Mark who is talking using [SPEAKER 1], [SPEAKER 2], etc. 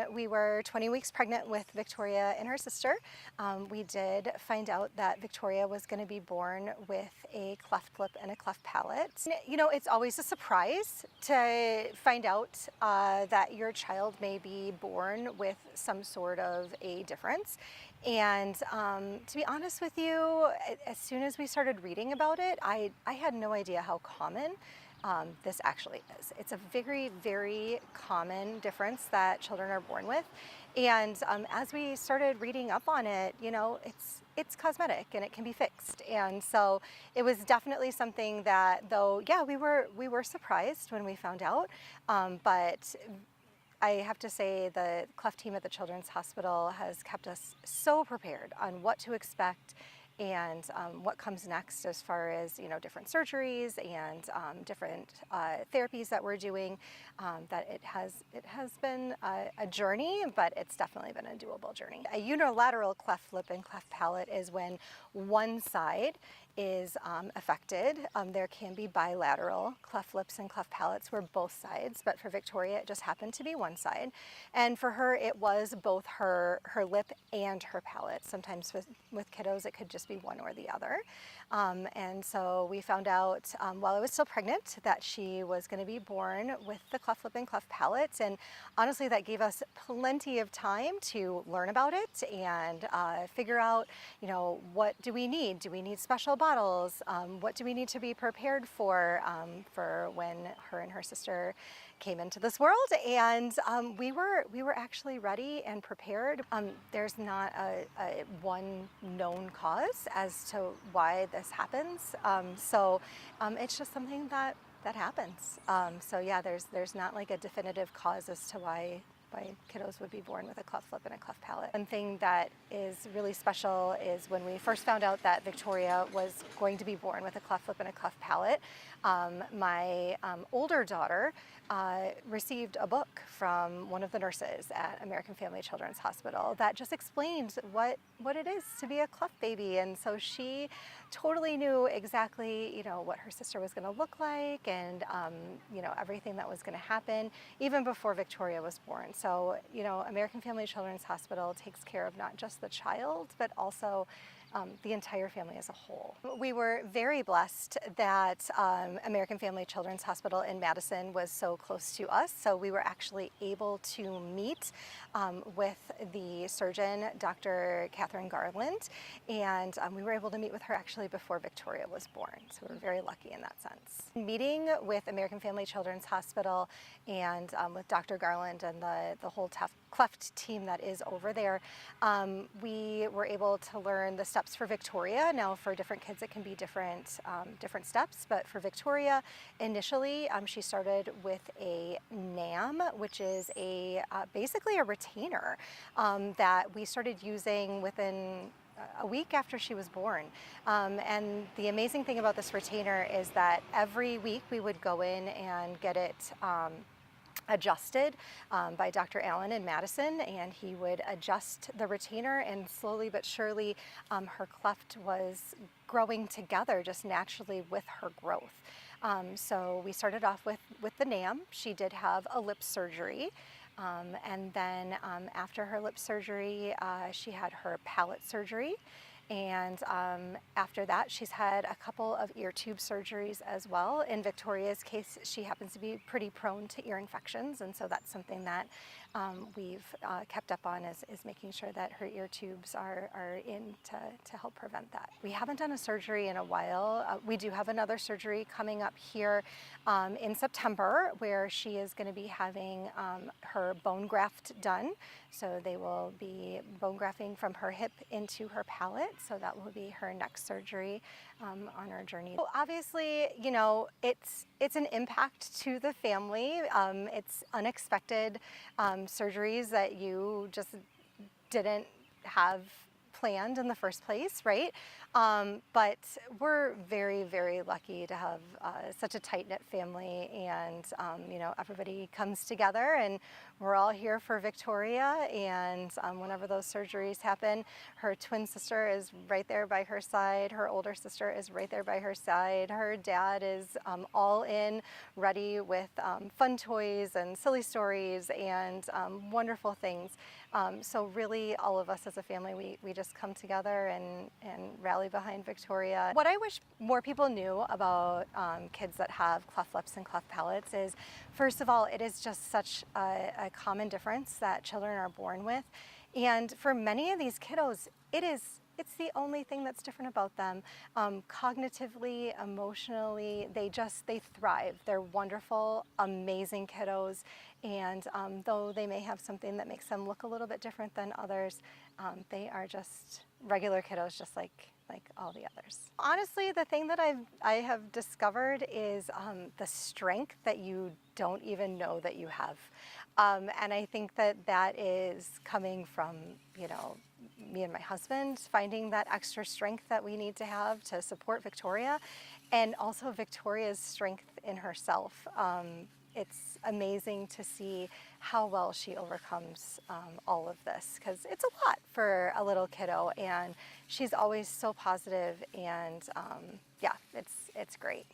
[SPEAKER 1] when we were 20 weeks pregnant with Victoria and her sister, we did find out that Victoria was going to be born with a cleft lip and a cleft palate. You know, it's always a surprise to find out that your child may be born with some sort of a difference. And to be honest with you, as soon as we started reading about it, I had no idea how common this actually is. It's a very, very common difference that children are born with. And as we started reading up on it, you know, it's cosmetic and it can be fixed. And so it was definitely something that, though, yeah, we were surprised when we found out, but I have to say the cleft team at the Children's Hospital has kept us so prepared on what to expect and what comes next as far as, you know, different surgeries and different therapies that we're doing, that it has been a journey, but it's definitely been a doable journey. A unilateral cleft lip and cleft palate is when one side is affected. There can be bilateral cleft lips and cleft palates where both sides, but for Victoria it just happened to be one side. And for her it was both her lip and her palate. Sometimes with kiddos it could just be one or the other. And so we found out while I was still pregnant that she was going to be born with the cleft lip and cleft palate, and honestly that gave us plenty of time to learn about it and figure out, you know, what do we need? Do we need special bottles? What do we need to be prepared for when her and her sister came into this world? And we were actually ready and prepared. There's not a one known cause as to why this happens. So it's just something that happens. So yeah, there's not like a definitive cause as to why kiddos would be born with a cleft lip and a cleft palate. One thing that is really special is when we first found out that Victoria was going to be born with a cleft lip and a cleft palate, my older daughter received a book from one of the nurses at American Family Children's Hospital that just explained what it is to be a cleft baby. And so she totally knew exactly, you know, what her sister was going to look like and, you know, everything that was going to happen even before Victoria was born. So, you know, American Family Children's Hospital takes care of not just the child, but also the entire family as a whole. We were very blessed that American Family Children's Hospital in Madison was so close to us, so we were actually able to meet with the surgeon, Dr. Catherine Garland, and we were able to meet with her actually before Victoria was born, so we were very lucky in that sense. Meeting with American Family Children's Hospital and with Dr. Garland and the whole cleft team that is over there, we were able to learn the steps for Victoria. Now for different kids it can be different steps, but for Victoria initially she started with a NAM, which is basically a retainer that we started using within a week after she was born. And the amazing thing about this retainer is that every week we would go in and get it adjusted by Dr. Allen in Madison, and he would adjust the retainer, and slowly but surely her cleft was growing together just naturally with her growth. So we started off with the NAM. She did have a lip surgery. And then after her lip surgery, she had her palate surgery. And after that, she's had a couple of ear tube surgeries as well. In Victoria's case, she happens to be pretty prone to ear infections, and so that's something that we've kept up on is making sure that her ear tubes are in to help prevent that. We haven't done a surgery in a while. We do have another surgery coming up here in September where she is going to be having her bone graft done. So they will be bone grafting from her hip into her palate. So that will be her next surgery on our journey. So obviously, you know, it's an impact to the family. It's unexpected surgeries that you just didn't have planned in the first place, right? But we're very, very lucky to have such a tight-knit family, and you know, everybody comes together and We're all here for Victoria, and whenever those surgeries happen, her twin sister is right there by her side. Her older sister is right there by her side. Her dad is all in, ready with fun toys and silly stories and wonderful things. So really, all of us as a family, we just come together and rally behind Victoria. What I wish more people knew about kids that have cleft lips and cleft palates is, first of all, it is just such a common difference that children are born with. And for many of these kiddos, it's the only thing that's different about them. Cognitively, emotionally, they thrive. They're wonderful, amazing kiddos. And though they may have something that makes them look a little bit different than others, they are just regular kiddos, just like all the others. Honestly, the thing that I have discovered is the strength that you don't even know that you have. And I think that is coming from, you know, me and my husband finding that extra strength that we need to have to support Victoria, and also Victoria's strength in herself. It's amazing to see how well she overcomes all of this, because it's a lot for a little kiddo, and she's always so positive, and yeah, it's great.